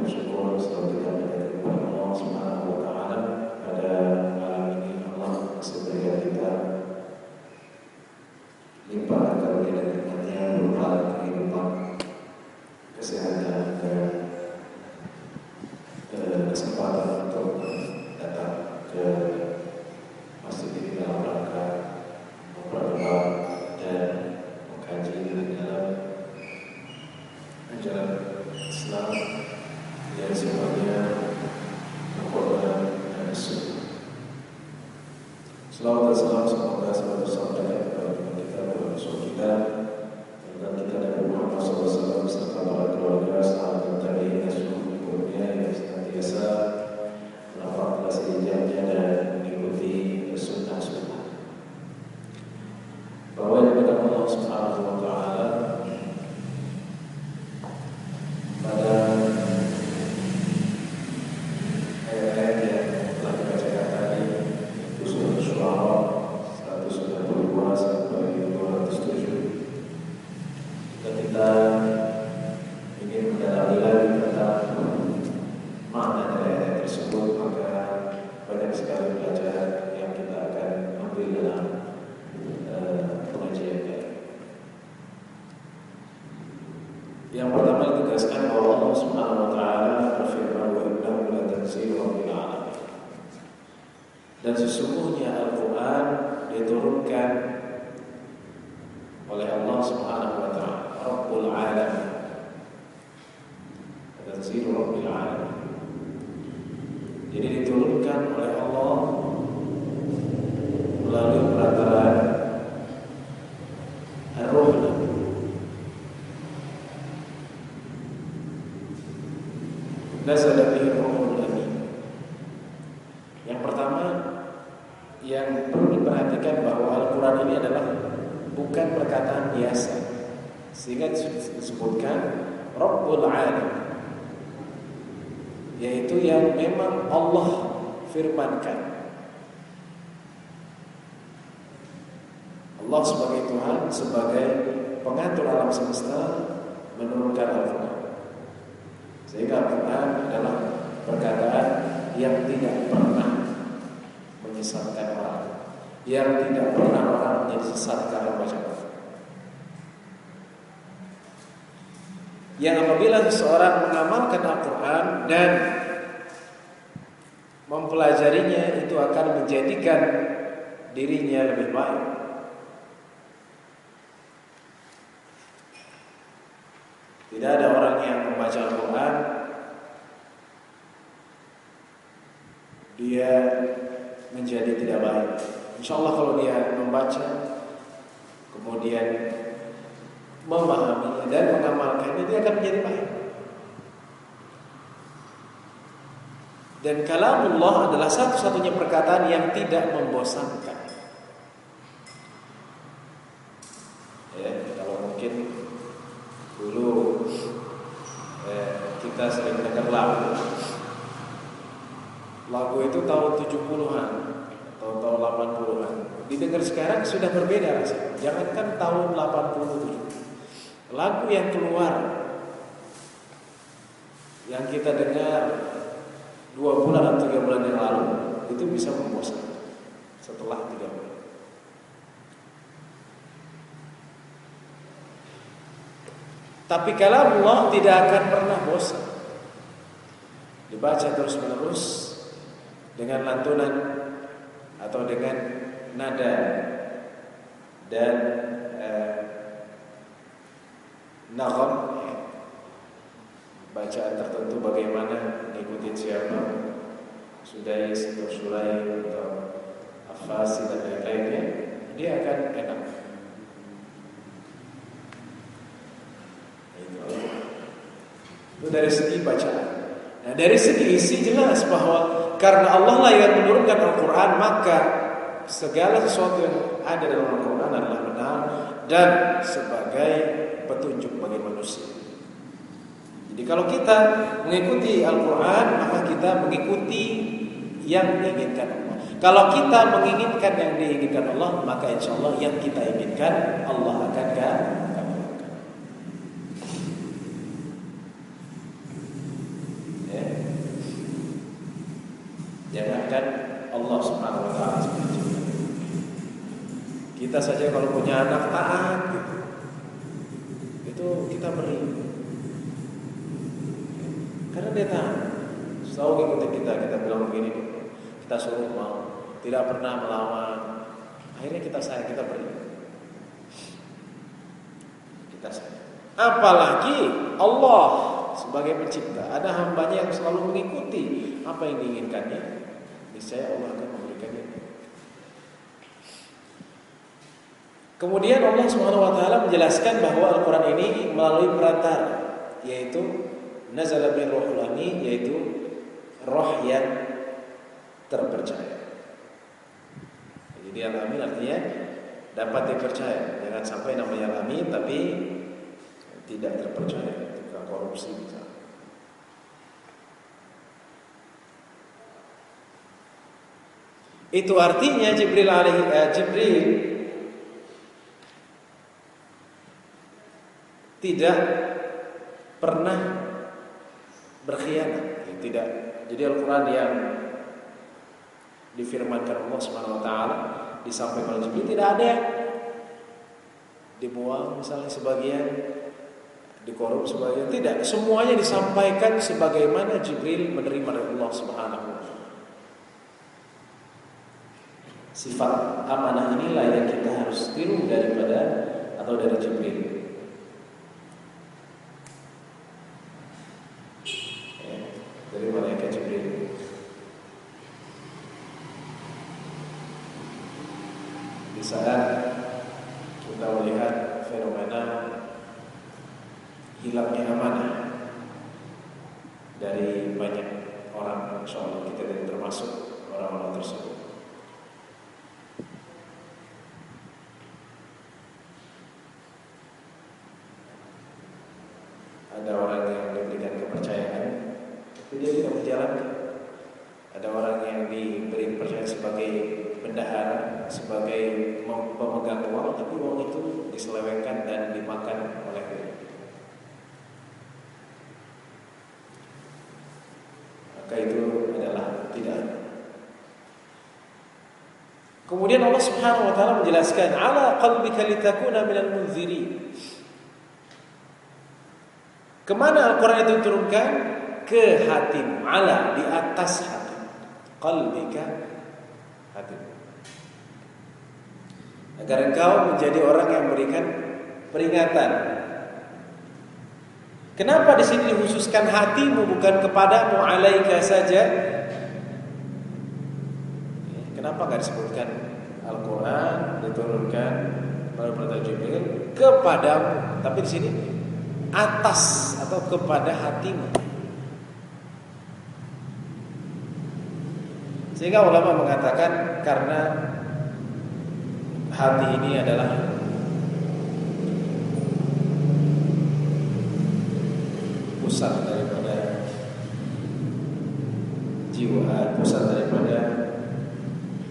bersyukur selalu kita menjadi kepada Allah Subhanahu wa taala. Pada malam ini Allah masih berikan kita limpahan karunia dan nikmatnya berupa kehidupan, kesehatan dan kesempatan untuk datang ke masjid ini dalam rangka berdoa dan mengkaji di dalam ajaran Islam yang sifatnya Al-Quran dan Sunnah. Selawat dan salam semoga selalu tersampaikan kepada kita, kepada Rasul kita, dan kita Nabi Muhammad SAW serta para keluarga, sahabat tabi'in, seluruh hukumnya yang senantiasa melafalkan sejamnya dan mengikuti sunnah-sunnah. Bahwa daripada Allah Subhanahu wa taala pada ayat-ayat yang telah dibacakan tadi, itu surah Syu'ara 192 sampai 207. Jika kita ingin mendalami lagi tentang makna dari ayat tersebut, maka banyak sekali pelajaran yang kita akan ambil dalam pengajian ini. Yang pertama ditegaskan bahwa Allah Subhanahu wa taala berfirman, wa innahu latanzilu rabbil alamin. Dan sesungguhnya Al-Qur'an diturunkan oleh Allah Subhanahu wa taala, Rabbul alamin. Latanzilu rabbil alamin. Jadi diturunkan oleh Allah melalui perantaraan Ar-Ruh. Nazala bihi Ruhul Amin. Yang pertama yang perlu diperhatikan bahwa Al-Quran ini adalah bukan perkataan biasa, sehingga disebutkan Rabbul Alamin, yaitu yang memang Allah firmankan. Allah sebagai Tuhan, sebagai pengatur alam semesta, menurunkan Al-Quran. Sehingga Al-Quran adalah perkataan yang tidak pernah menyesatkan orang, yang tidak pernah orang menjadi sesat karena baca Al-Quran. Yang apabila seseorang mengamalkan Al-Quran dan mempelajarinya, itu akan menjadikan dirinya lebih baik. Tidak ada orang yang membaca Al-Quran dia menjadi tidak baik. Insya Allah kalau dia membaca, kemudian memahami dan mengamalkannya, dia akan menjadi baik. Dan kalamullah adalah satu-satunya perkataan yang tidak membosankan. Ya, kalau mungkin dulu kita sering dengar lagu itu tahun 70-an atau tahun 80-an. Didengar sekarang sudah berbeda rasanya. Jangankan tahun 80-70. Lagu yang keluar, yang kita dengar 2 bulan atau 3 bulan yang lalu, itu bisa membosankan setelah 3 bulan. Tapi kalamullah tidak akan pernah bosan. Dibaca terus menerus dengan lantunan atau dengan nada dan nagam, bacaan tertentu, bagaimana mengikuti siapa, Sudais atau Sulaim atau Afasi dan lain-lainnya, dia akan enak. Itu dari segi bacaan. Nah, dari segi isi jelas bahwa karena Allah lah yang menurunkan Al-Quran, maka segala sesuatu yang ada dalam Al-Quran adalah benar dan sebagai petunjuk bagi manusia. Jadi kalau kita mengikuti Al-Quran, maka kita mengikuti yang diinginkan Allah. Kalau kita menginginkan yang diinginkan Allah, maka insya Allah yang kita inginkan Allah akan kabulkan. saja kalau punya anak taat gitu. Itu kita beri. Karena dia taat. Selalu ikutin kita bilang begini, kita suruh mau, tidak pernah melawan. Akhirnya kita sayang, kita beri. Kita sayang. Apalagi Allah sebagai pencipta, ada hambanya yang selalu mengikuti apa yang diinginkannya. Niscaya Allah akan memberikannya. Kemudian Allah Subhanahu wa taala menjelaskan bahwa Al-Qur'an ini melalui perantara, yaitu nazala bir ruhul amin, yaitu roh yang terpercaya. Jadi al-amin artinya dapat dipercaya. Jangan sampai namanya al-amin tapi tidak terpercaya, tukang korupsi misalnya. Itu artinya Jibril tidak pernah berkhianat, tidak. Jadi Al-Quran yang difirmankan Allah Subhanahu Wa Taala disampaikan oleh Jibril tidak ada yang dibuang, misalnya sebagian dikorup, sebagian tidak. Semuanya disampaikan sebagaimana Jibril menerima dari Allah Subhanahu Wa Taala. Sifat amanah inilah yang kita harus tiru daripada atau dari Jibril. Dari malaikat Jibril. Di saat kita melihat fenomena hilangnya amanah dari banyak orang, insyaallah kita tidak termasuk orang-orang tersebut. Ada orang yang diberikan kepercayaan tapi dia tidak menjalankan. Ada orang yang diberi kepercayaan sebagai bendahara, sebagai pemegang uang, tapi uang itu diselewengkan dan dimakan oleh dia. Maka itu adalah tidak. Kemudian Allah Subhanahu wa taala menjelaskan ala qalbika litakuna minal munzirin. Kemana Al-Quran itu diturunkan? Ke hatimu, ala, di atas hati, qalbika, hatimu, agar engkau menjadi orang yang memberikan peringatan. Kenapa di sini dikhususkan hatimu, bukan kepadamu, alaika saja? Kenapa enggak disebutkan Al-Quran diturunkan melalui perintah Jibril kepadamu, tapi di sini atas atau kepada hatimu? Sehingga ulama mengatakan karena hati ini adalah pusat daripada jiwa, pusat daripada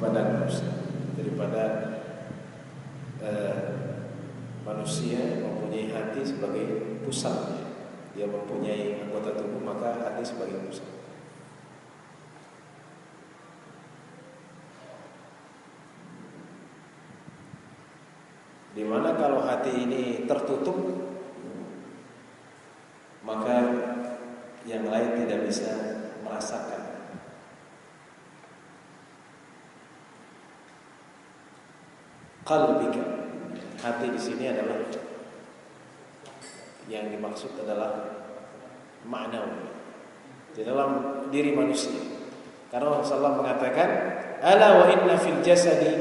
badan manusia, daripada manusia mempunyai hati sebagai pusatnya. Dia mempunyai anggota tubuh, maka hati sebagai pusat. Dimana kalau hati ini tertutup, maka yang lain tidak bisa merasakan. Qalbika, hati di sini adalah yang dimaksud adalah ma'nawi di dalam diri manusia. Karena Rasulullah mengatakan, "Ala wa inna fil jasadi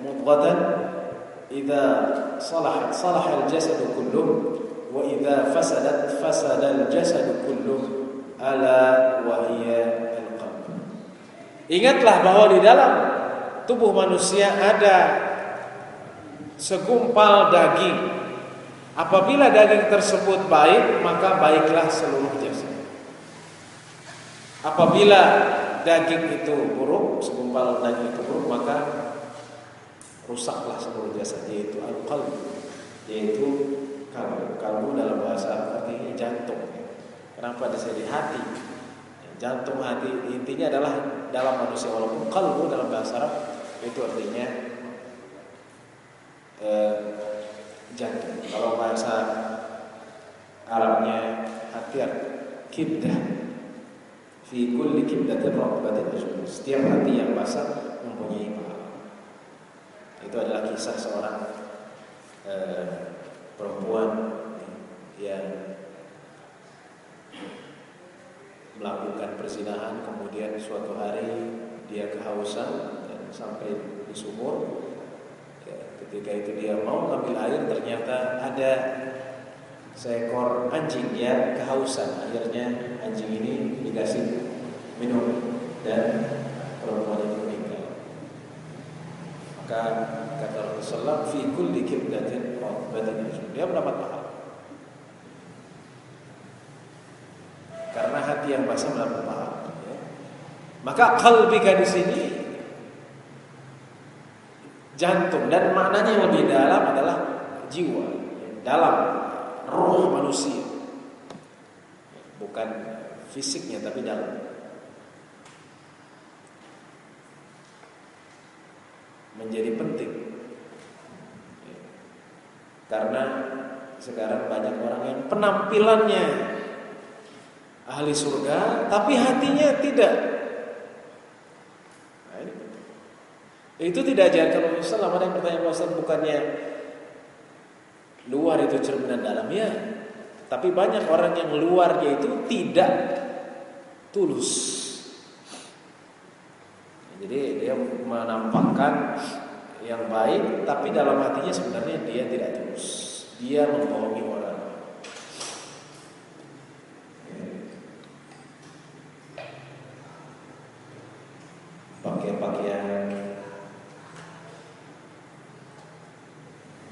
mudghatan idza salahat salaha al-jasadu kulluh wa idza fasadat fasada al-jasadu kulluh ala wa hiya al-qalb." Ingatlah bahwa di dalam tubuh manusia ada segumpal daging. Apabila daging tersebut baik, maka baiklah seluruh jasad. Apabila daging itu buruk, segumpal daging itu buruk, maka rusaklah seluruh jasad, yaitu al-qalb, yaitu kalbu dalam bahasa artinya jantung. Kenapa disebut hati? Jantung hati intinya adalah dalam manusia, walaupun kalbu dalam bahasa Arab itu artinya eh, jantung. Kalau bahasa Arabnya hatiar, kibdah. Fi kulli kibdatin raqbatin ajrun. Setiap hati yang basah mempunyai pahala. Itu adalah kisah seorang perempuan yang melakukan perzinahan, kemudian suatu hari dia kehausan dan sampai di sumur. Ketika itu dia mau ngambil air, ternyata ada seekor anjing yang kehausan. Akhirnya anjing ini dikasih minum dan perempuan itu meninggal. Maka kata Rasulullah, fi kulli kibdatin raqbatin ajrun. Dia mendapat pahala. Karena hati yang basah mendapat pahala. Ya. Maka qalbika di sini jantung, dan maknanya yang lebih dalam adalah jiwa, dalam roh manusia, bukan fisiknya tapi dalam. Menjadi penting karena sekarang banyak orang yang penampilannya ahli surga tapi hatinya tidak. Nah, ini penting. Itu tidak ajarkan Rasulullah. Ada yang bertanya, Rasul, bukannya luar itu cerminan dalamnya? Tapi banyak orang yang luarnya itu tidak tulus. Jadi dia menampakkan yang baik, tapi dalam hatinya sebenarnya dia tidak tulus. Dia membohongi orang. Pakai pakaian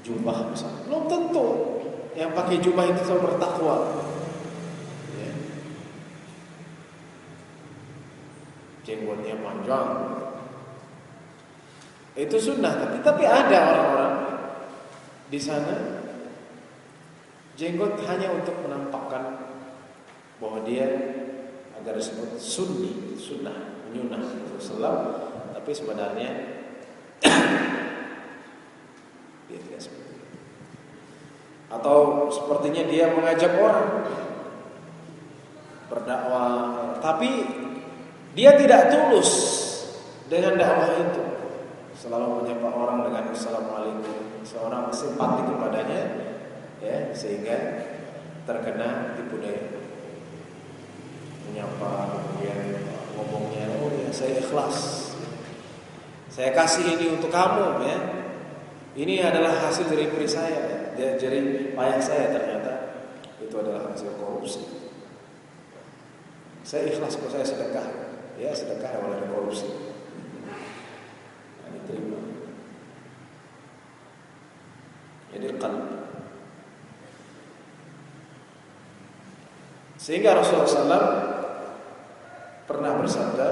jubah misalnya, belum tentu yang pakai jubah itu selalu bertakwa. Ya. Jenggotnya panjang, itu sunnah, tapi ada orang-orang di sana jenggot hanya untuk menampakkan bahwa dia agar disebut sunni, sunnah, menyunah Rasulullah, tapi sebenarnya dia tidak seperti itu. Atau sepertinya dia mengajak orang berdakwah, tapi dia tidak tulus dengan dakwah itu. Selalu menyapa orang dengan assalamualaikum, seorang simpati kepadanya, ya, sehingga terkena tipu daya. Menyapa, kemudian ngomongnya, oh ya saya ikhlas, saya kasih ini untuk kamu, ya. Ini adalah hasil dari peri saya, ya. Dari payah saya, ternyata itu adalah hasil korupsi. Saya ikhlas kok, saya sedekah, ya sedekah oleh korupsi. Diterima. Jadi qalb. Sehingga Rasulullah SAW pernah bersabda,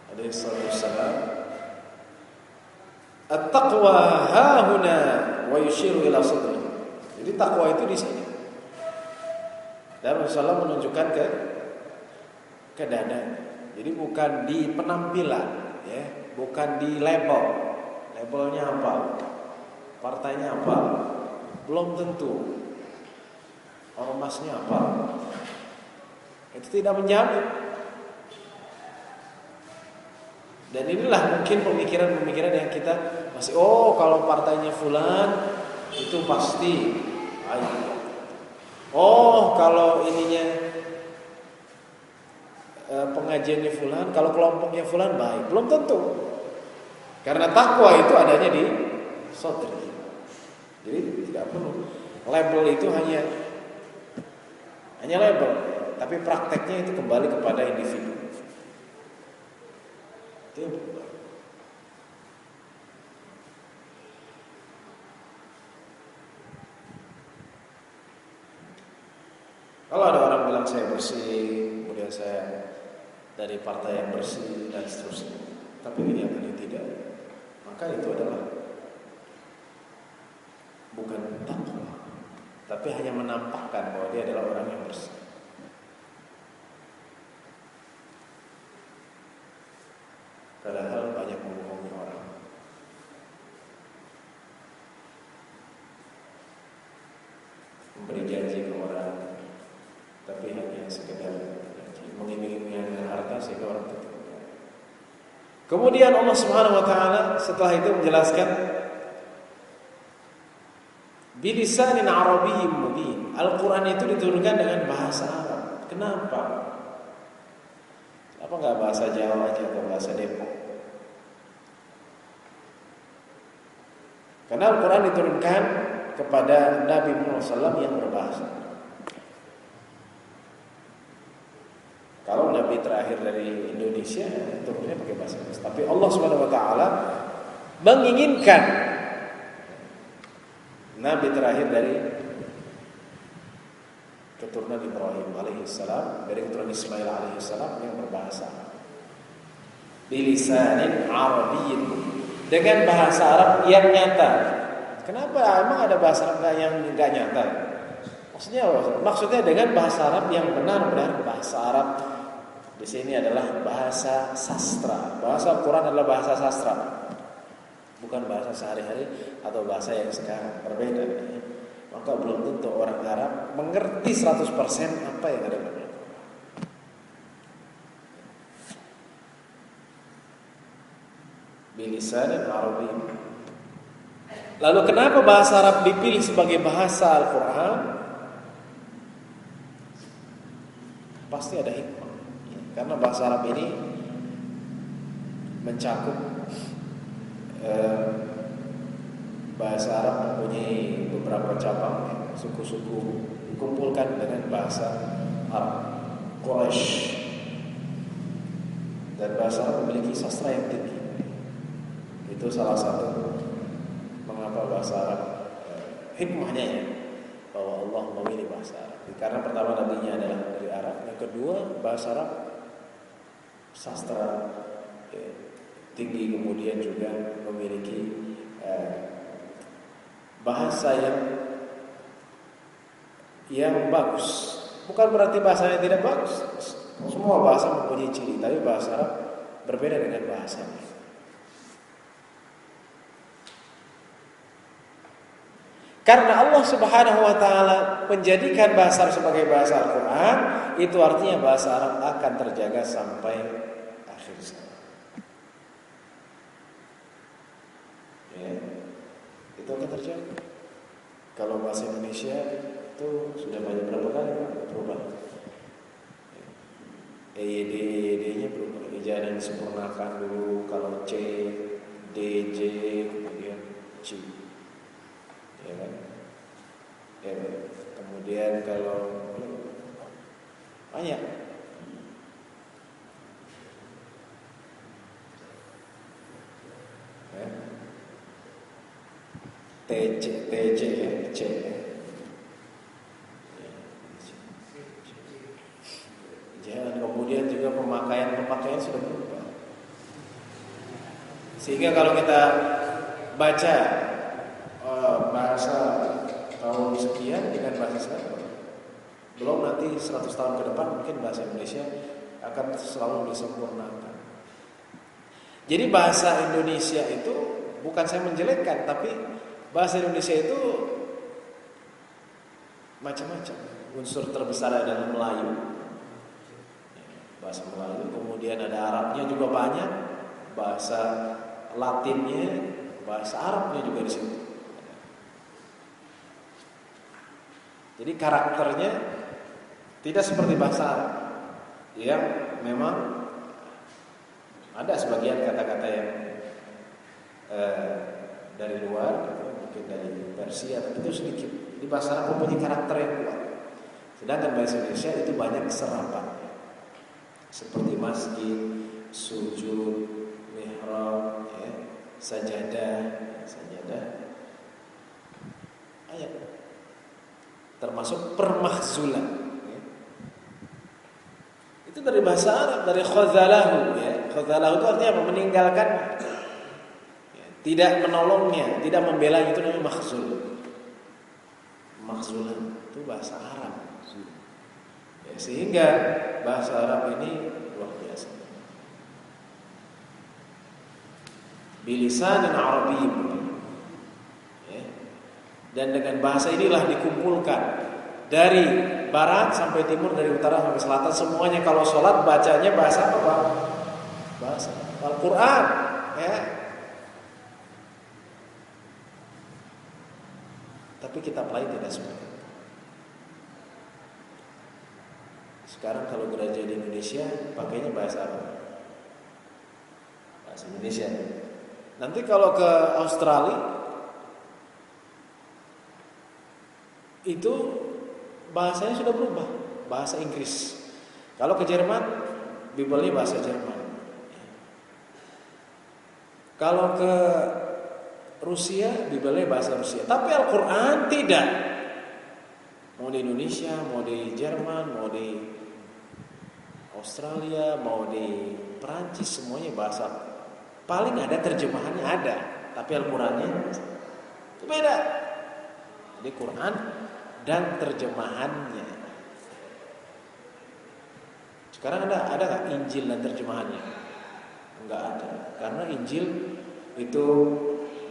alaihi wasallam, at-taqwa hahuna wa yushiru ila sadri. Jadi takwa itu di sini. Dan Rasulullah menunjukkan ke dada. Jadi bukan di penampilan, ya. Bukan di label. Labelnya apa? Partainya apa? Belum tentu. Ormasnya apa? Itu tidak menjamin. Dan inilah mungkin pemikiran-pemikiran yang kita masih, oh kalau partainya fulan itu pasti baik. Oh kalau ininya pengajiannya fulan, kalau kelompoknya fulan baik. Belum tentu. Karena takwa itu adanya di sodri. Jadi tidak perlu. Label itu hanya label, tapi prakteknya itu kembali kepada individu. Itu yang berubah. Kalau ada orang bilang saya bersih, kemudian saya dari partai yang bersih dan seterusnya, tapi kenyataannya tidak, maka itu adalah bukan takwa, tapi hanya menampakkan bahwa dia adalah orang yang bersih. Padahal banyak membohongi orang. memberi janji ke orang, tapi hanya sekedar mengiming-imingi dengan harta sehingga orang tertipu. Kemudian Allah Subhanahu wa taala setelah itu menjelaskan bilisanin arabiyyin mubin. Al-Qur'an itu diturunkan dengan bahasa Arab. Kenapa? Kenapa enggak bahasa Jawa aja atau bahasa Depok? Karena Al-Quran diturunkan kepada Nabi Muhammad SAW yang berbahasa. Kalau Nabi terakhir dari Indonesia, turunnya pakai bahasa Inggris. Tapi Allah Subhanahu Wa Taala menginginkan Nabi terakhir dari keturunan Ibrahim alaihissalam, dari keturunan Ismail alaihissalam yang berbahasa bilisanin arabiyyin, dengan bahasa Arab yang nyata. Kenapa emang ada bahasa Arab yang enggak nyata? Maksudnya dengan bahasa Arab yang benar-benar bahasa Arab. Di sini adalah bahasa sastra. Bahasa Al-Quran adalah bahasa sastra, bukan bahasa sehari-hari atau bahasa yang sekarang, berbeda. Maka belum tentu orang Arab mengerti 100% apa yang ada dalam Al-Quran. Bilisanin Arabiyyin. Lalu kenapa bahasa Arab dipilih sebagai bahasa Al-Quran? Pasti ada hikmah. Karena bahasa Arab ini mencakup bahasa Arab mempunyai beberapa cabang, suku-suku dikumpulkan dengan bahasa Arab Quraisy. Dan bahasa Arab memiliki sastra yang tinggi. Itu salah satu mengapa bahasa Arab hikmahnya ya, bahwa Allah memilih bahasa Arab. Karena pertama nabinya adalah dari Arab, yang kedua bahasa Arab sastra tinggi, kemudian juga memiliki bahasa yang bagus. Bukan berarti bahasanya tidak bagus. Semua bahasa mempunyai ciri, tapi bahasa Arab berbeda dengan bahasanya. Karena Allah Subhanahu wa taala menjadikan bahasa Arab sebagai bahasa Al-Qur'an, itu artinya bahasa Arab akan terjaga sampai akhir zaman. Ya, itu akan terjaga. Kalau bahasa Indonesia itu sudah banyak berapa kali berubah. EYD-nya berubah. Ejaan yang disempurnakan dulu, kalau C, D, J, kemudian C. Ya kan? Ya, kemudian kalau banyak ya. TJ ya, C. Jangan, kemudian juga pemakaian sudah berubah. Sehingga kalau kita baca bahasa tahun sekian dengan bahasa sekarang, belum nanti 100 tahun ke depan mungkin bahasa Indonesia akan selalu disempurnakan. Jadi bahasa Indonesia itu bukan saya menjelekkan, tapi bahasa Indonesia itu macam-macam. Unsur terbesar adalah Melayu, bahasa Melayu, kemudian ada Arabnya juga banyak, bahasa Latinnya, bahasa Arabnya juga di situ. Jadi karakternya tidak seperti bahasa Arab yang memang ada sebagian kata-kata yang dari luar, mungkin dari Persia, tapi itu sedikit. Di bahasa Arab mempunyai karakter yang kuat. Sedangkan bahasa Indonesia itu banyak serapan, seperti masjid, sujud, mihrab, ya, sajadah, ayat. Termasuk permahzulan, ya. Itu dari bahasa Arab, dari khazalahu, ya. Khazalahu itu artinya apa? Meninggalkan, ya, tidak menolongnya, tidak membela, itu namanya mahzul. Mahzulan itu bahasa Arab, ya, sehingga bahasa Arab ini luar biasa. Bilisanin Arabiyyin. Dan dengan bahasa inilah dikumpulkan Dari barat sampai timur, dari utara sampai selatan, semuanya kalau sholat bacanya bahasa apa, Pak? Bahasa Al-Quran, ya. Tapi kitab lain tidak seperti itu. Sekarang kalau gereja di Indonesia pakainya bahasa apa? Bahasa Indonesia. Nanti kalau ke Australia itu bahasanya sudah berubah, bahasa Inggris. Kalau ke Jerman, Bibelnya bahasa Jerman. Kalau ke Rusia, Bibelnya bahasa Rusia. Tapi Al-Quran tidak. Mau di Indonesia, mau di Jerman, mau di Australia, mau di Perancis, semuanya bahasa. Paling ada terjemahannya ada, tapi Al-Qurannya itu beda. Jadi Quran dan terjemahannya. Sekarang ada nggak Injil dan terjemahannya? Enggak ada, karena Injil itu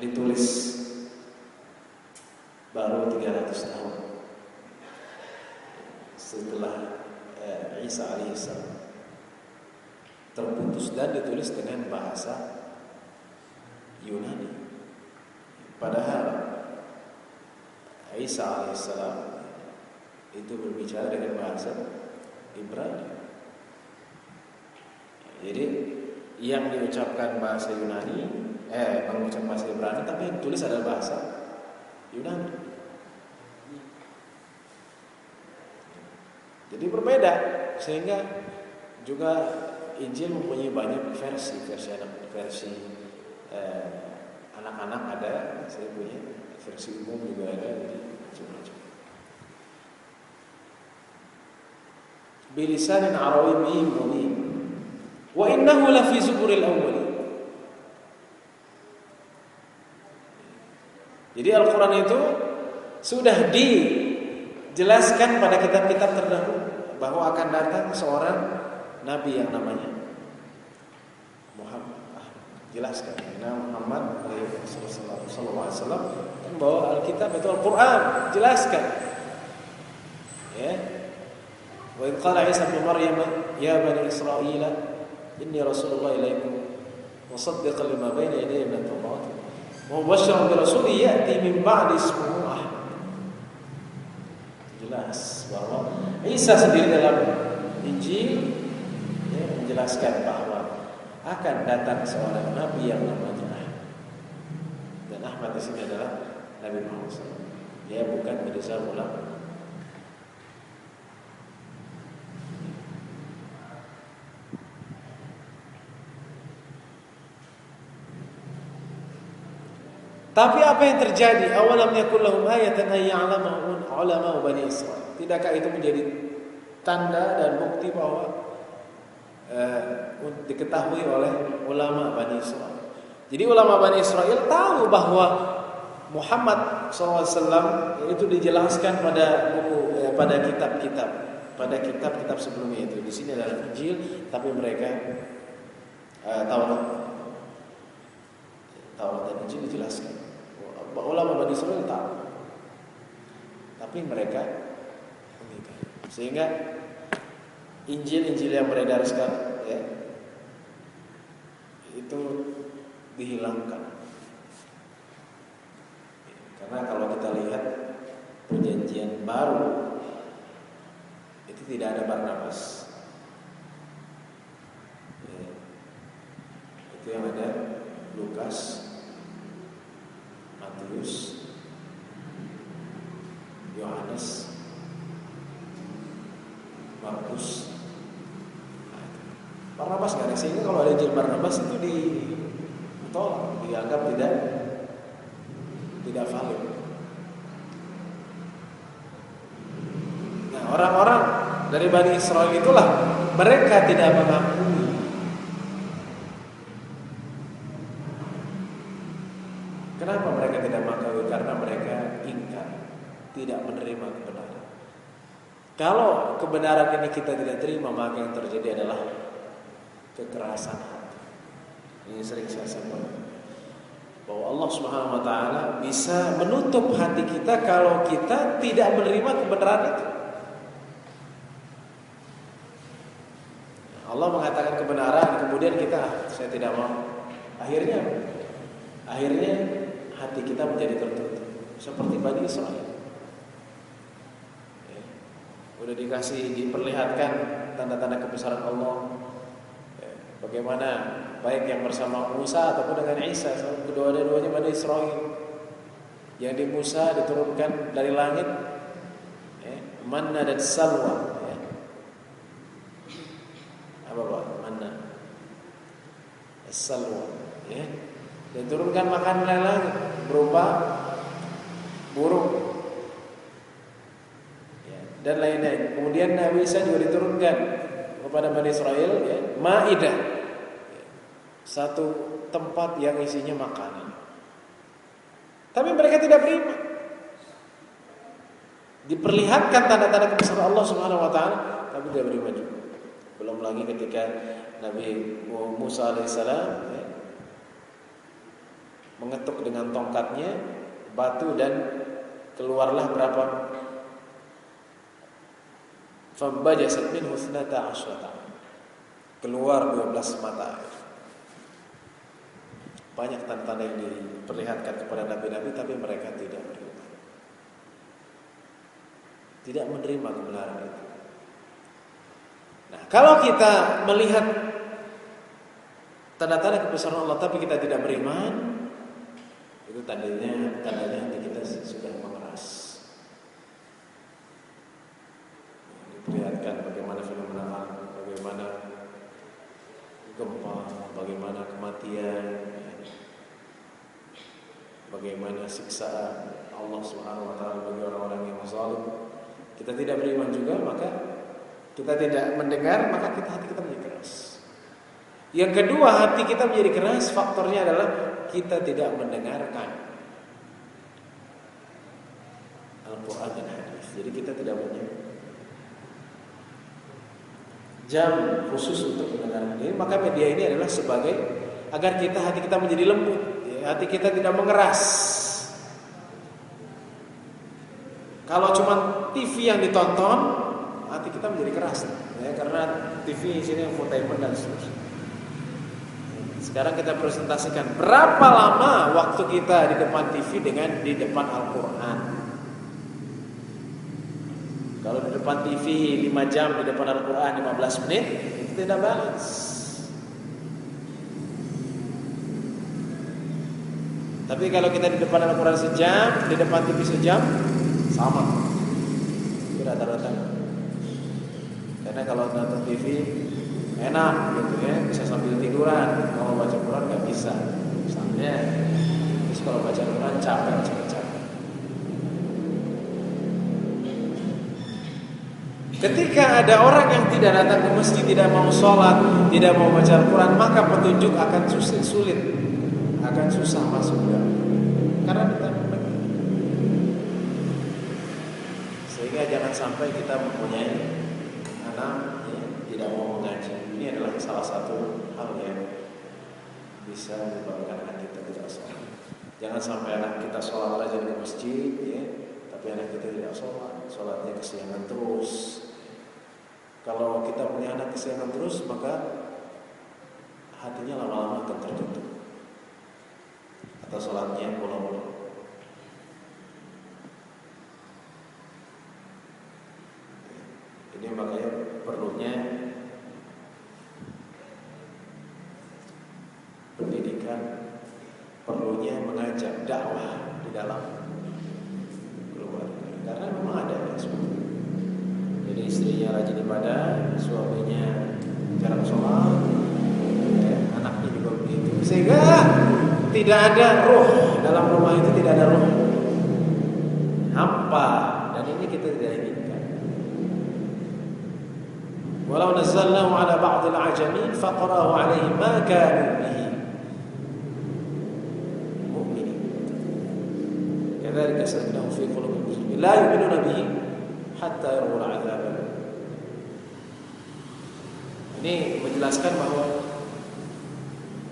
ditulis baru 300 tahun setelah Isa alaihissalam, terputus dan ditulis dengan bahasa Yunani. Padahal Isa alaihissalam itu berbicara dengan bahasa Ibrani. Jadi yang diucapkan bahasa Yunani, mengucapkan bahasa Ibrani, tapi yang ditulis adalah bahasa Yunani. Jadi berbeda, sehingga juga Injil mempunyai banyak versi anak-anak ada, saya punya versi umum juga ada, jadi macam-macam. Bilisanin Arabiyyin mubin. Wa innahu lafi zuburil awwalin. Jadi Al-Quran itu sudah dijelaskan pada kitab-kitab terdahulu bahwa akan datang seorang nabi yang namanya Muhammad. Jelaskan nama Muhammad sallallahu alaihi wasallam, bahwa Alkitab itu Al-Quran, jelaskan. Ya. Wa in qala Isa ibn Maryam ya bani Israil inni rasulullah ilaikum musaddiqan lima bayna yadayya min at-taurat wa mubashshiran bi rasulin ya'ti min ba'di ismihi Ahmad. Jelas bahwa Isa sendiri dalam Injil menjelaskan bahwa akan datang seorang nabi yang namanya Ahmad. Dan Ahmad di sini adalah Nabi Muhammad SAW. Dia bukan Mirza Ghulam. Tapi apa yang terjadi? Awalam yakul lahum ayatan ay ya'lamu ulama Bani Israil. Tidakkah itu menjadi tanda dan bukti bahwa diketahui oleh ulama Bani Israil. Jadi ulama Bani Israil tahu bahwa Muhammad SAW itu dijelaskan pada buku, pada kitab-kitab sebelumnya itu. Di sini adalah Injil, tapi mereka Taurat dan Injil dijelaskan. Ulama Bani Israil tahu, tapi mereka mengingkari. Sehingga Injil yang beredar sekarang itu dihilangkan. Karena kalau kita lihat perjanjian baru itu tidak ada Barnabas. Itu yang ada Lukas, Matius, Yohanes, Markus. Barnabas nggak ada, sehingga kalau ada Injil Barnabas itu ditolak, dianggap tidak valid. Nah, orang-orang dari Bani Israil itulah mereka tidak mengakui. Kenapa mereka tidak mengakui? Karena mereka ingkar, tidak menerima kebenaran. Kalau kebenaran ini kita tidak terima, maka yang terjadi adalah kekerasan hati. Ini sering saya sampaikan. bahwa Allah Subhanahu wa taala bisa menutup hati kita kalau kita tidak menerima kebenaran itu. Allah mengatakan kebenaran, kemudian kita saya tidak mau. Akhirnya hati kita menjadi tertutup seperti Bani Israil. Ya, udah diperlihatkan tanda-tanda kebesaran Allah. Ya, bagaimana baik yang bersama Musa ataupun dengan Isa, kedua-duanya Bani Israil. Yang di Musa diturunkan dari langit ya, manna dan salwa. Ya. Apa manna? Salwa. Ya. Diturunkan makanan dari langit berupa burung ya, dan lain-lain. Kemudian Nabi Isa juga diturunkan kepada Bani Israil ya, Maidah, satu tempat yang isinya makanan. Tapi mereka tidak beriman. Diperlihatkan tanda-tanda kebesaran Allah Subhanahu wa taala, tapi tidak beriman juga. Belum lagi ketika Nabi Musa alaihissalam ya, mengetuk dengan tongkatnya batu dan keluarlah berapa? Fambajasat minhu 12 keluar 12 mata air. Banyak tanda-tanda yang diperlihatkan kepada nabi-nabi, tapi mereka tidak menerima. Tidak menerima kebenaran itu. Nah, kalau kita melihat tanda-tanda kebesaran Allah tapi kita tidak beriman, itu tandanya hati kita sudah mengeras. Diperlihatkan bagaimana fenomena alam, bagaimana gempa, bagaimana kematian, bagaimana siksaan Allah Subhanahu wa taala bagi orang-orang yang zalim. Kita tidak beriman juga, maka kita tidak mendengar, maka hati kita menjadi keras. Yang kedua, hati kita menjadi keras, faktornya adalah kita tidak mendengarkan Al-Quran dan hadis. Jadi kita tidak punya jam khusus untuk mendengarkan ini. Maka media ini adalah sebagai agar hati kita menjadi lembut, ya, hati kita tidak mengeras. Kalau cuma TV yang ditonton, hati kita menjadi keras, ya, karena TV isinya infotainment dan seterusnya. Sekarang kita presentasikan berapa lama waktu kita di depan TV dengan di depan Al-Quran. Kalau di depan TV 5 jam, di depan Al-Quran 15 menit, itu tidak balance. Tapi kalau kita di depan Al-Quran sejam, di depan TV sejam, sama. Itu rata-rata. Karena kalau nonton TV enak gitu ya, bisa sambil tiduran. Kalau baca Quran nggak bisa, misalnya. Terus kalau baca Quran capek. Ketika ada orang yang tidak datang ke masjid, tidak mau sholat, tidak mau baca Al-Quran, maka petunjuk akan sulit, akan susah masuk karena kita mendengar. Sehingga jangan sampai kita mempunyai anak ya, tidak mau mengaji. Ini adalah salah satu hal yang bisa menyebabkan anak kita tidak sholat. Jangan sampai anak kita sholat rajin ke masjid, ya, tapi anak kita tidak sholat, sholatnya kesiangan terus. Kalau kita punya anak kesiangan terus, maka hatinya lama-lama akan tertutup atau sholatnya bolong-bolong. Ini makanya perlunya pendidikan, perlunya mengajak dakwah di dalam keluarga. Karena memang ada yang seperti itu. Jadi istrinya rajin ibadah, suaminya jarang sholat, ya, anaknya juga begitu. Sehingga tidak ada ruh dalam rumah itu, tidak ada ruh, hampa, dan ini kita tidak inginkan. Walau nazzalnahu ala ba'dil ajamin faqra'ahu 'alaihim ma kanu bihi mu'minin. Kadzalika salaknahu fi qulubil mujrimin la yu'minuna bihi hatta yarawul 'adzab. Ini menjelaskan bahwa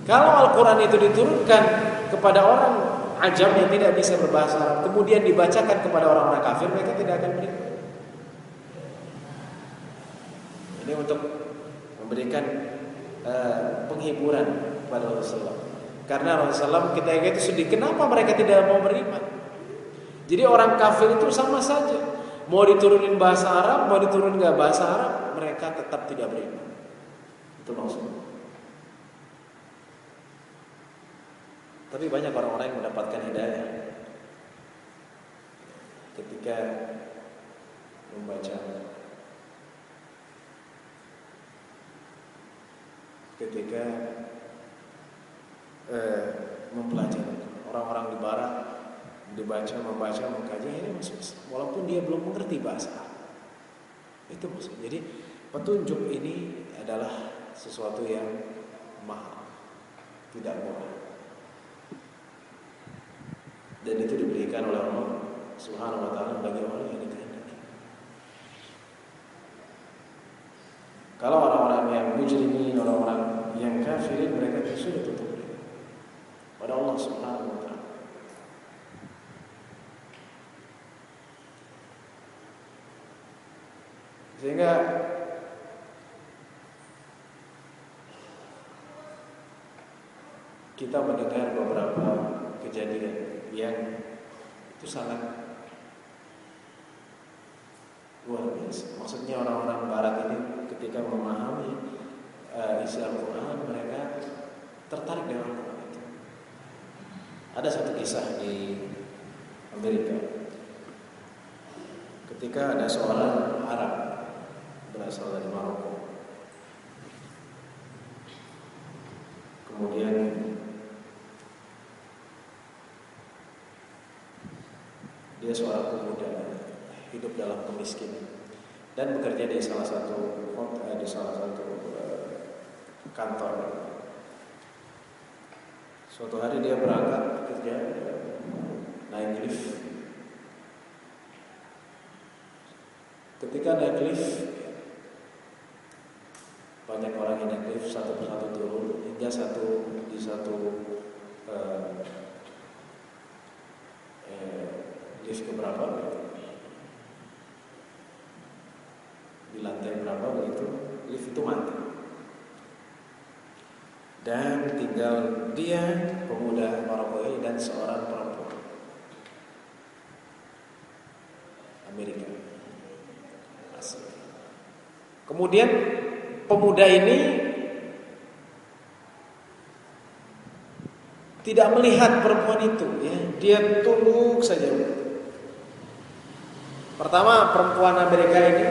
kalau Al-Quran itu diturunkan kepada orang ajam yang tidak bisa berbahasa Arab, kemudian dibacakan kepada orang-orang kafir, mereka tidak akan beriman. Ini untuk memberikan penghiburan kepada Rasulullah. Karena Rasulullah ketika itu sedih, kenapa mereka tidak mau beriman? Jadi orang kafir itu sama saja, mau diturunin bahasa Arab, mau diturunin nggak bahasa Arab, mereka tetap tidak beriman. Itu maksudnya. Tapi banyak orang-orang yang mendapatkan hidayah ketika membaca, ketika mempelajari. Orang-orang di barat membaca, mengkaji, ini maksud, walaupun dia belum mengerti bahasa Arab. Itu maksud. Jadi petunjuk ini adalah sesuatu yang mahal, tidak murah. Dan itu diberikan oleh Allah Subhanahu wa taala bagi orang yang dikehendaki. Kalau orang-orang yang mujrimin, orang-orang yang kafirin, mereka justru ditutup pada Allah Subhanahu wa taala. Sehingga kita mendengar beberapa kejadian yang itu sangat luar biasa. Maksudnya orang-orang barat ini ketika memahami isi Al-Quran, mereka tertarik dengan Al-Quran itu. Ada satu kisah di Amerika, ketika ada seorang Arab berasal dari Maroko, kemudian dia seorang pemuda hidup dalam kemiskinan dan bekerja di salah satu kantor. Suatu hari dia berangkat bekerja, naik lift. Ketika naik lift, banyak orang yang naik lift, satu persatu turun hingga di satu lift keberapa, di lantai berapa begitu, lift itu mati. Dan tinggal dia, pemuda Maroko ini, dan seorang perempuan Amerika asli. Kemudian pemuda ini tidak melihat perempuan itu, ya. Dia tunduk saja. Pertama, perempuan Amerika ini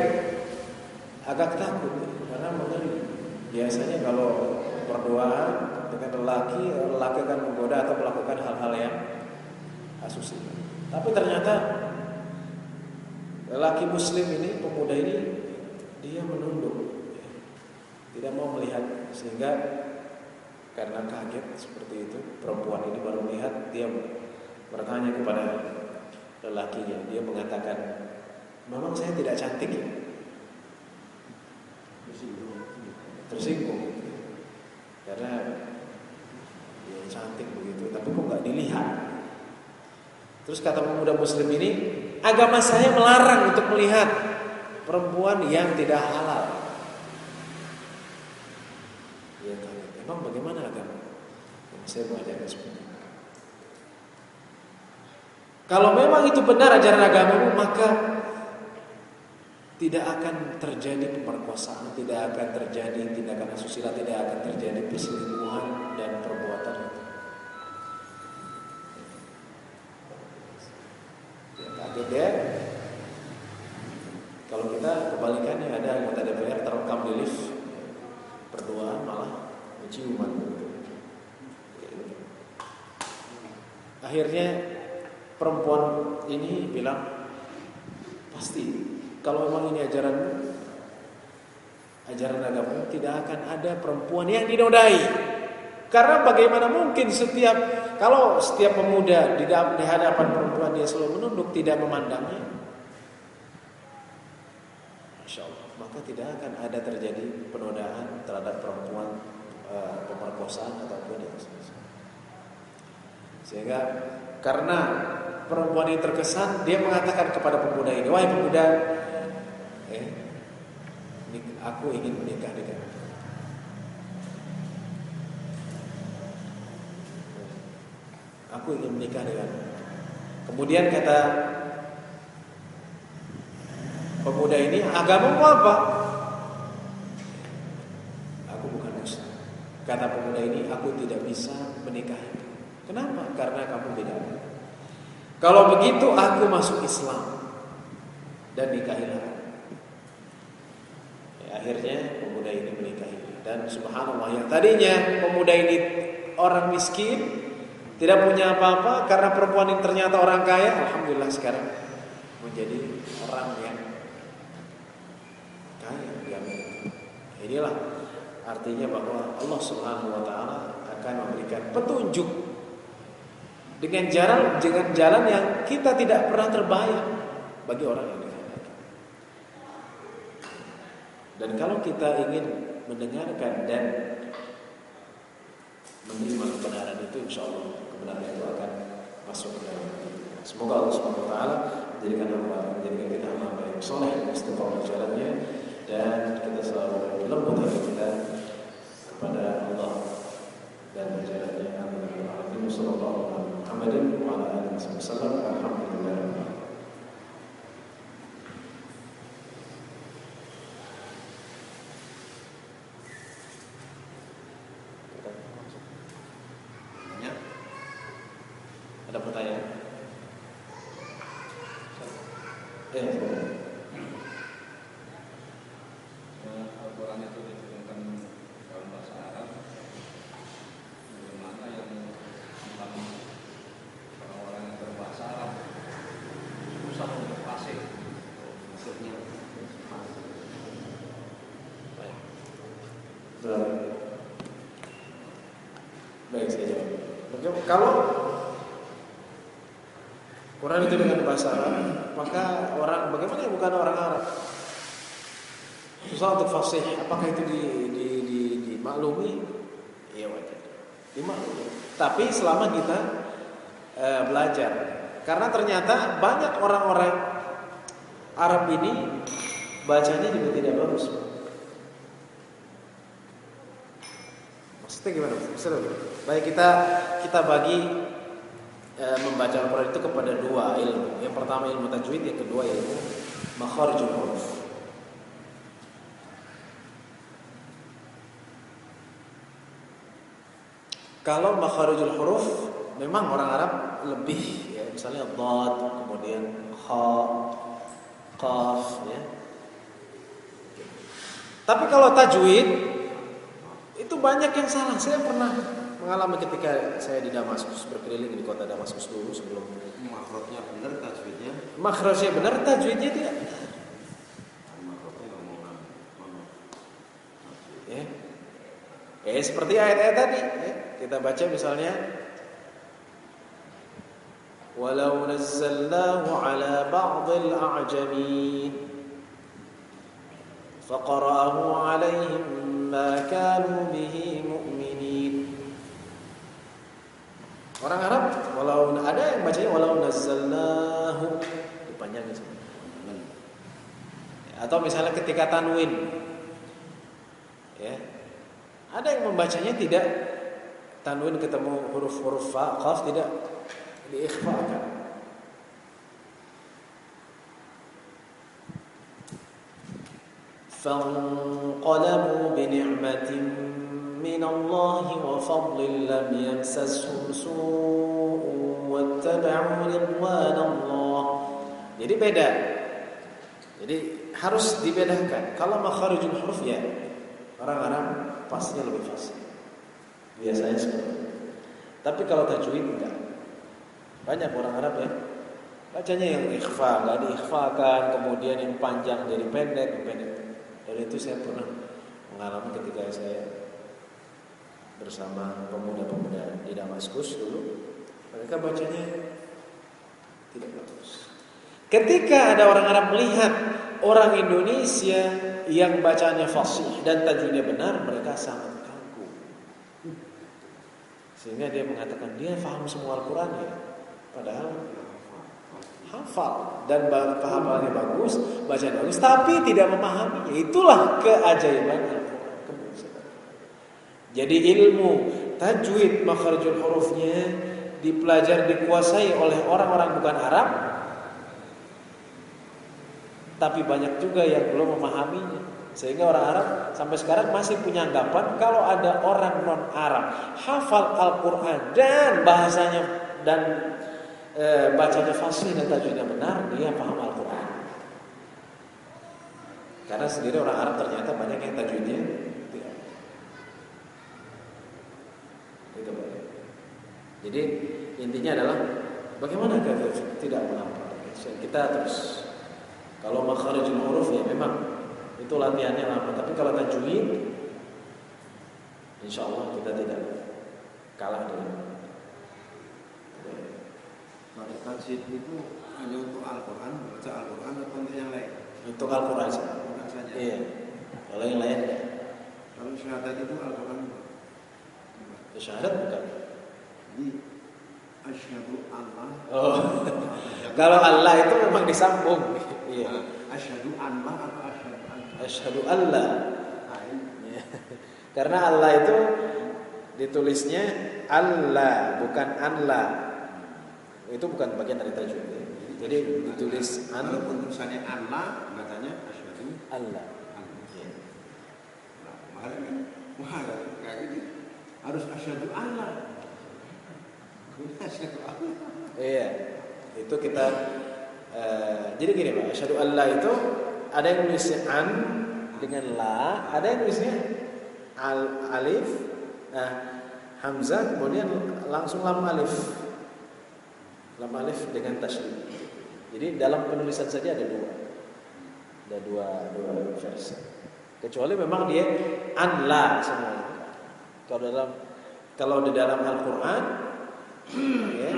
agak takut, karena mengeri. Biasanya kalau berduaan dengan lelaki akan menggoda atau melakukan hal-hal yang asusila. Tapi ternyata lelaki Muslim ini, pemuda ini, dia menunduk, tidak mau melihat, sehingga karena kaget seperti itu, perempuan ini baru melihat, dia bertanya kepada lelakinya. Dia mengatakan, "Memang saya tidak cantik ya?" Tersinggung karena dia cantik begitu, tapi kok nggak dilihat. Terus kata pemuda Muslim ini, agama saya melarang untuk melihat perempuan yang tidak halal. Dia tanya, emang bagaimana agama? Saya mengajarkan seperti itu. Kalau memang itu benar ajaran agamamu, maka tidak akan terjadi pemerkosaan, tidak akan terjadi tindakan asusila, tidak akan terjadi perselingkuhan dan perbuatan itu. Ya, kaget ya. Kalau kita kebalikannya, ada anggota DPR terekam di lift berdoa malah menciuman. Akhirnya perempuan ini bilang, pasti kalau memang ini ajaran agama, tidak akan ada perempuan yang dinodai. Karena bagaimana mungkin setiap pemuda di hadapan perempuan dia selalu menunduk, tidak memandangnya, Masya Allah, maka tidak akan ada terjadi penodaan terhadap perempuan, pemerkosaan ataupun yang semisal. Sehingga karena perempuan ini terkesan, dia mengatakan kepada pemuda ini, wahai pemuda, aku ingin menikah dengan Kemudian kata pemuda ini, agamamu apa? Aku bukan Muslim. Kata pemuda ini, aku tidak bisa menikahi. Kenapa? Karena kamu beda. Kalau begitu aku masuk Islam dan nikahilah. Akhirnya pemuda ini menikahi. Dan subhanallah, yang tadinya pemuda ini orang miskin, tidak punya apa-apa, karena perempuan ini ternyata orang kaya, alhamdulillah sekarang menjadi orang yang kaya di Amerika. Inilah artinya bahwa Allah Subhanahu wa taala akan memberikan petunjuk dengan jalan yang kita tidak pernah terbayang bagi orang yang dikehendaki. Dan kalau kita ingin mendengarkan dan menerima kebenaran itu, insya Allah kebenaran itu akan masuk ke dalam hati. Semoga Allah Subhanahu wa taala menjadikan kita hamba yang saleh, istiqomah jalannya, dan kita selalu lembut hati kita kepada Allah dan jalannya. Amin. Sallallahu alaihi Muhammadin wa ala alihi wasallam. Alhamdulillah. Ada pertanyaan? Al-Quran itu diturunkan dalam bahasa Arab. Bagaimana yang tentang orang-orang yang berbahasa Arab susah untuk fasih, maksudnya Baik, saya jawab. Kalau Quran itu dengan bahasa Arab, maka orang bagaimana yang bukan orang Arab susah untuk fasih. Apakah itu dimaklumi? Ya wajar, dimaklumi. Tapi selama kita belajar, karena ternyata banyak orang-orang Arab ini bacanya juga tidak bagus. Maksudnya gimana? Baik, kita bagi membaca Al-Quran itu kepada dua ilmu. Yang pertama ilmu tajwid, yang kedua ilmu makharijul huruf. Kalau makharijul huruf memang orang Arab lebih, ya, misalnya dhad, kemudian kha, qaf, ya. Tapi kalau tajwid itu banyak yang salah. Saya pernah mengalami ketika saya di Damaskus, berkeliling di kota Damaskus dulu sebelum. makhrajnya benar, tajwidnya. Makhrajnya benar, tajwidnya tidak benar. Ya. Seperti ayat-ayat tadi, ya. Kita baca misalnya, walau nazzalnahu ala ba'dil a'jamin faqara'ahu 'alaihim ma kanu bihi mu'minin. Orang Arab, walau ada yang bacanya walau nazzalnahu, dipanjangin semua. Atau misalnya ketika tanwin, ya, ada yang membacanya tidak tanwin ketemu huruf-huruf fa, qaf tidak diikhfakan. Fanqalabu bini'matin minallahi wa fadlin lam yamsashum su'un wattaba'u ridwanallah. Jadi beda. Jadi harus dibedakan. Kalau makharijul huruf, ya, orang Arab pastinya lebih fasih. Biasanya seperti itu. Tapi kalau tajwid enggak. Banyak orang Arab ya bacanya yang ikhfa, enggak diikhfakan, kemudian yang panjang jadi pendek. Dan itu saya pernah mengalami ketika saya bersama pemuda-pemuda di Damaskus dulu. Mereka bacanya tidak bagus. Ketika ada orang Arab melihat orang Indonesia yang bacanya fasih dan tajwidnya benar, mereka sangat kagum. Sehingga dia mengatakan dia paham semua Al-Quran ya. Padahal hafal dan hafalannya bagus, bacaan bagus, tapi tidak memahami. Itulah keajaiban Al-Quran. Jadi ilmu tajwid makharijul hurufnya dipelajari, dikuasai oleh orang-orang bukan Arab, tapi banyak juga yang belum memahaminya. Sehingga orang Arab sampai sekarang masih punya anggapan kalau ada orang non-Arab hafal Al-Quran dan bahasanya dan bacanya fasih dan tajwidnya benar, dia paham Al-Quran. Karena sendiri orang Arab ternyata banyak yang tajwidnya tidak. Itu banyak. Jadi intinya adalah bagaimana kita tidak menghafal. Kita terus kalau makharijul huruf ya memang itu latihannya lama, tapi kalau tajwid insyaallah kita tidak kalah dengan. Kalau tajwid itu hanya untuk Al-Quran, baca Al-Quran atau untuk yang lain? Untuk Al-Quran saja. Iya. Kalau yang lain enggak. Kalau syahadat itu Al-Quran Syahadat bukan. Jadi asyhadu Allah. Oh. Kalau Allah itu memang disambung. Iya. Asyhadu Allah atau asyhadu Allah? Asyhadu Allah. Karena Allah itu ditulisnya Allah, bukan Allah. Itu bukan bagian dari tajwid. Jadi ditulis an. Kalau tulisannya Allah, bacanya asyhadu Allah. Nah, kemarin kan, wah kayak gini harus asyhadu Allah. Asyhadu Allah. Iya, itu kita. Jadi gini Pak, asyhadu Allah itu ada yang nulisnya an dengan la, ada yang nulisnya alif, hamzah, kemudian langsung lam alif. Lam alif dengan tasydid. Jadi dalam penulisan saja ada dua versi. Kecuali memang dia an la semua. Kalau di dalam Al-Qur'an ya,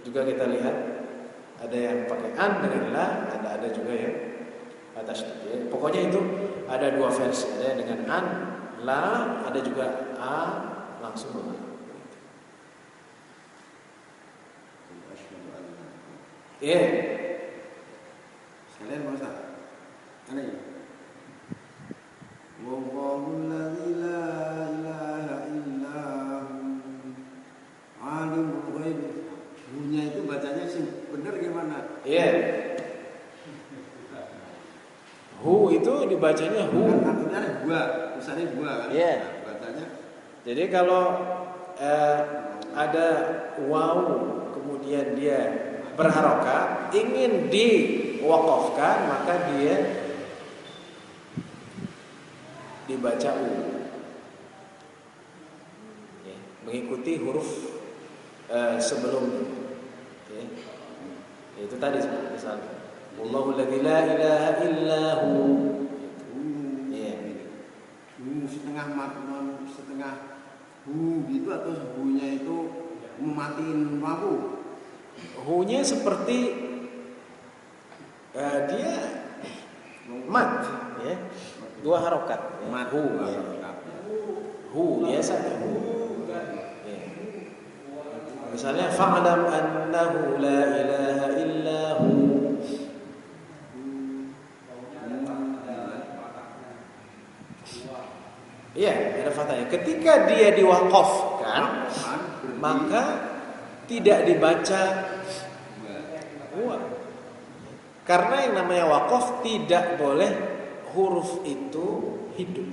juga kita lihat ada yang pakai an dengan la, ada juga yang tasydid. Ya. Pokoknya itu ada dua versi, ada yang dengan an, la, ada juga a langsung la. Iya. Sekalian bahasa. Aneh. Wallahul ladzi la ilaha illa hu alimul ghaib. Bunyinya itu bacanya sih benar gimana? Iya. Hu itu dibacanya hu. Kan artinya ada dua, misalnya dua kan? Iya. Nah, bacanya. Jadi kalau ada waw kemudian dia berharokat ingin diwakafkan, maka dia dibaca u, ya, mengikuti huruf sebelumnya. Ya. Itu tadi misalnya Wallahu la ilaha illahu. Ya. Setengah makna, setengah hu gitu, atau hunya itu mematiin lampu. Hu-nya seperti dia mat, ya, dua harokat. Ya. Mat, Hu, ya. Hu biasa. Hu. Ya. Misalnya fa'lam annahu la ilaha illahu. Iya, ada fathahnya. Ketika dia diwakafkan, maka tidak dibaca uang. Karena yang namanya wakaf tidak boleh huruf itu hidup.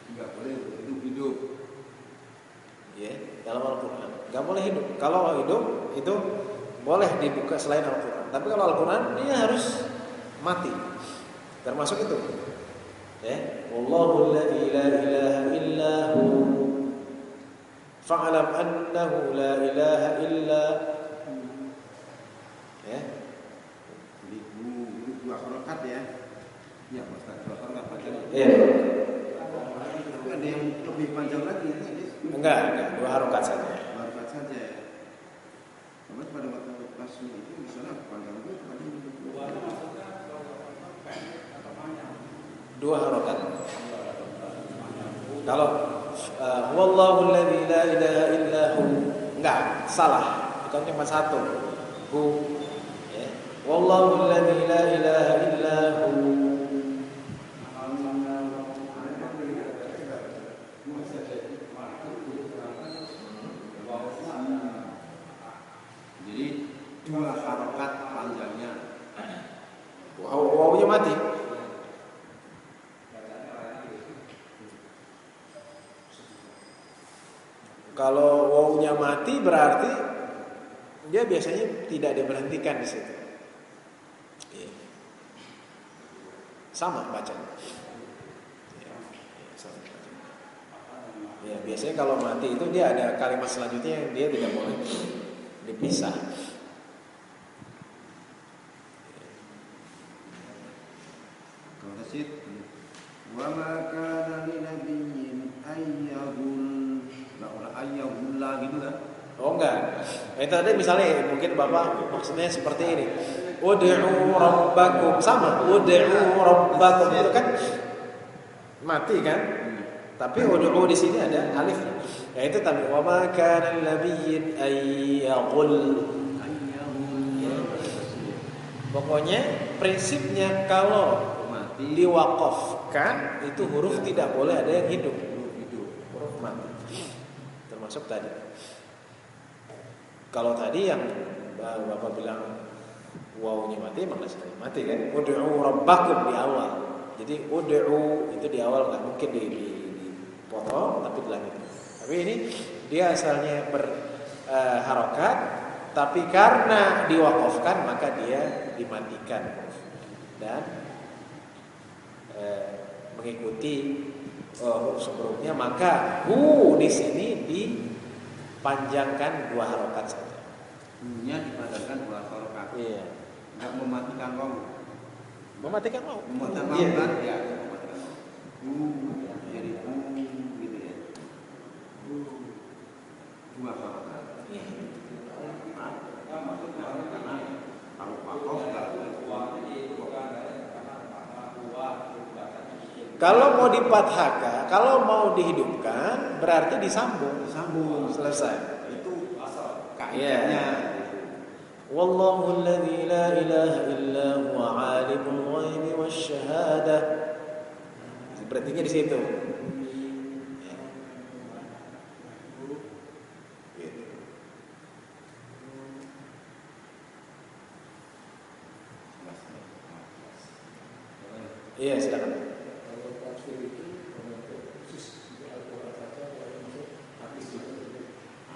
Tidak boleh hidup. Ya, dalam Al-Quran nggak boleh hidup. Kalau hidup itu boleh dibuka selain Al-Quran. Tapi kalau Al-Quran dia harus mati. Termasuk itu. Ya, Wallahu la ilaha illahu. Fa'lam annahu la ilaha illa. Ya. Itu dua harokat ya. Ya, Ustaz, dua harokat panjang. Iya. Tapi ada yang lebih panjang lagi ini. Enggak, dua harokat saja. Dua harokat saja. Sama pada waktu kelas itu misalnya panjang itu Dua harokat. Kalau Wallahu alladzi la ilaha illa hu. Enggak, salah. Bukan cuma satu. Hu. Ya. Wallahu alladzi la ilaha illa hu. Jadi dua harokat panjangnya. Wawunya mati. Kalau wawunya mati berarti dia biasanya tidak diberhentikan di situ. Iya. Sama bacanya. Ya, sama bacanya. Ya, biasanya kalau mati itu dia ada kalimat selanjutnya yang dia tidak boleh dipisah. Qasid wa ma kana li nabiyyin ayyahul gitu kan? Oh enggak. Itu tadi misalnya mungkin Bapak maksudnya seperti ini. Ud'u rabbakum, sama ud'u rabbakum itu kan mati kan? Tapi ud'u di sini ada alif. Ya itu tadi wa ma kana nabiyyin ayyahul. Pokoknya prinsipnya kalau diwakafkan itu huruf tidak boleh ada yang hidup. Huruf mati. Termasuk tadi. Kalau tadi yang Bapak bilang wawunya mati, makna sekali mati kan? Ud'u rabbakum di awal. Jadi ud'u itu di awal nggak mungkin dipotong, tapi dilanjutkan. Tapi ini dia asalnya berharokat, tapi karena diwakafkan maka dia dimatikan dan mengikuti huruf sebelumnya, maka di sini dipanjangkan 2 harokat saja. Nya dipanjangkan 2 harokat. Iya. Enggak mematikan waw. Mematikan waw. Mematikan waw Iya. kan? Ya, mematikan waw. Jadi gitu ya. 2 harokat. Iya. Karena kalau wakof enggak kalau mau dipathaka, kalau mau dihidupkan berarti disambung selesai. Itu kaidahnya. Wallahu alladzi la ilaha illa huwa alimul ghaibi wasyahadah. Berartinya di situ. Iya, silakan.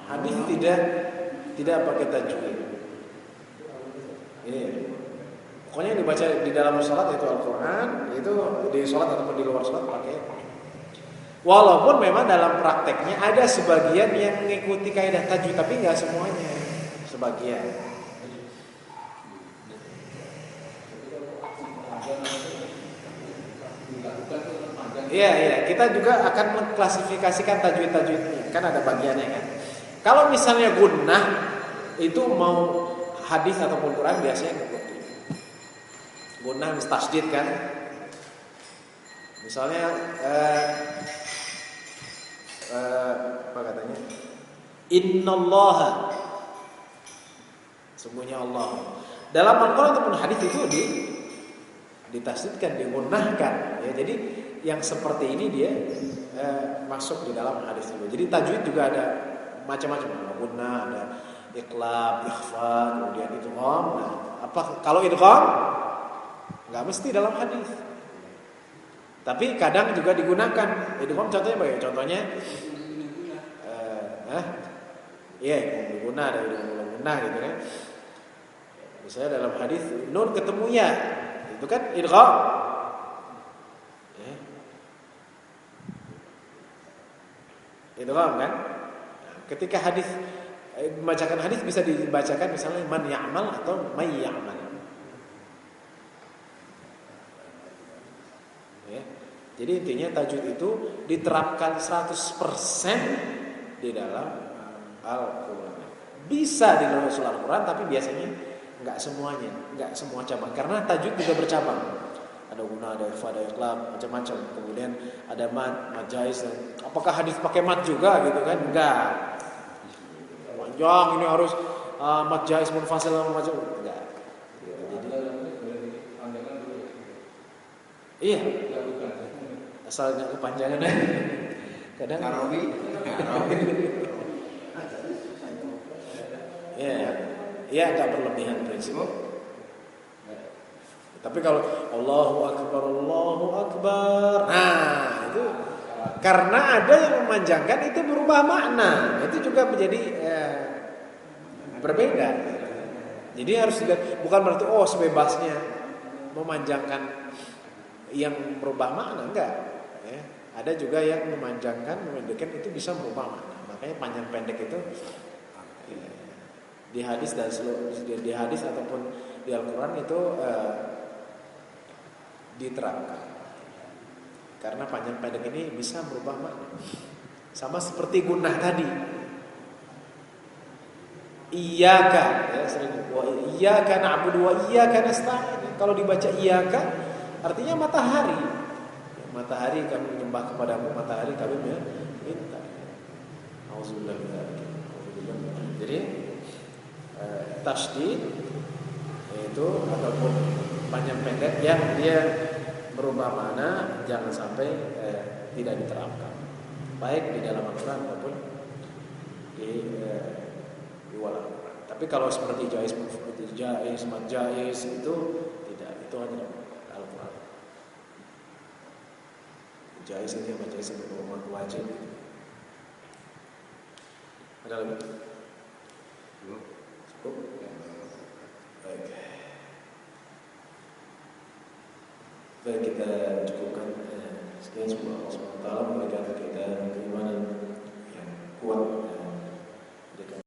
Hadis tidak pakai tajwid. Iya. Pokoknya yang dibaca di dalam sholat itu Al-Quran, itu di sholat ataupun di luar sholat pakai. Walaupun memang dalam prakteknya ada sebagian yang mengikuti kaidah tajwid, tapi nggak semuanya, sebagian. Iya, kita juga akan mengklasifikasikan tajwid-tajwidnya. Kan ada bagiannya kan. Kalau misalnya gunnah itu mau hadis ataupun Quran biasanya ngikutin. Gunnah tasydid kan. Misalnya apa katanya? Innallaha, sungguhnya Allah. Dalam Al-Quran ataupun hadis itu ditasydidkan, digunnahkan. Ya, jadi yang seperti ini dia masuk di dalam hadis juga. Jadi tajwid juga ada macam-macam, ada gunnah, ada iqlab, ikhfa, kemudian idgham. Nah, apa kalau idgham nggak mesti dalam hadis. Tapi kadang juga digunakan. Idgham contohnya bagaimana? Contohnya iya, digunakan ada gunnah gitu kan. Misalnya dalam hadis nun ketemu ya, itu kan idgham. Idgham kan? Ketika hadis membacakan hadis bisa dibacakan misalnya man ya'mal atau may ya'mal. Ya. Jadi intinya tajwid itu diterapkan 100% di dalam Al-Qur'an. Bisa di dalam Al-Qur'an tapi biasanya enggak semuanya, enggak semua cabang karena tajwid juga bercabang. ada guna, ada irfa, ada iqlab, macam-macam. Kemudian ada mad jaiz. Apakah hadis pakai mad juga gitu kan? Enggak. Panjang ini harus mad jaiz munfasil macam enggak. Iya. Asal nggak kepanjangan. Kadang Arabi. Ya nggak berlebihan prinsip. Tapi kalau Allahu Akbar, nah itu karena ada yang memanjangkan itu berubah makna, itu juga menjadi berbeda. Jadi harus dilihat, bukan berarti sebebasnya memanjangkan yang berubah makna, enggak. Ya, ada juga yang memanjangkan, memendekkan itu bisa berubah makna. Makanya panjang pendek itu di hadis dan di hadis ataupun di Al-Quran itu diterapkan. Karena panjang pendek ini bisa berubah makna. Sama seperti gunnah tadi. Iyyaka, ya sering wa iyyaka na'budu wa iyyaka nasta'in. Kalau dibaca iyyaka artinya matahari. Matahari kami menyembah kepadamu, matahari kami minta. Auzubillah. Jadi tasydid itu ataupun panjang pendek yang dia berubah makna jangan sampai tidak diterapkan, baik di dalam Al-Quran maupun di luar Al-Quran. Tapi kalau seperti jaiz, mad jaiz itu tidak, itu hanya Al-Quran. Jaiz ini mad jaiz berhubungan wajib. Ada lagi? Cukup? Baik. Baik, kita cukupkan. Sekian semua. Allah SWT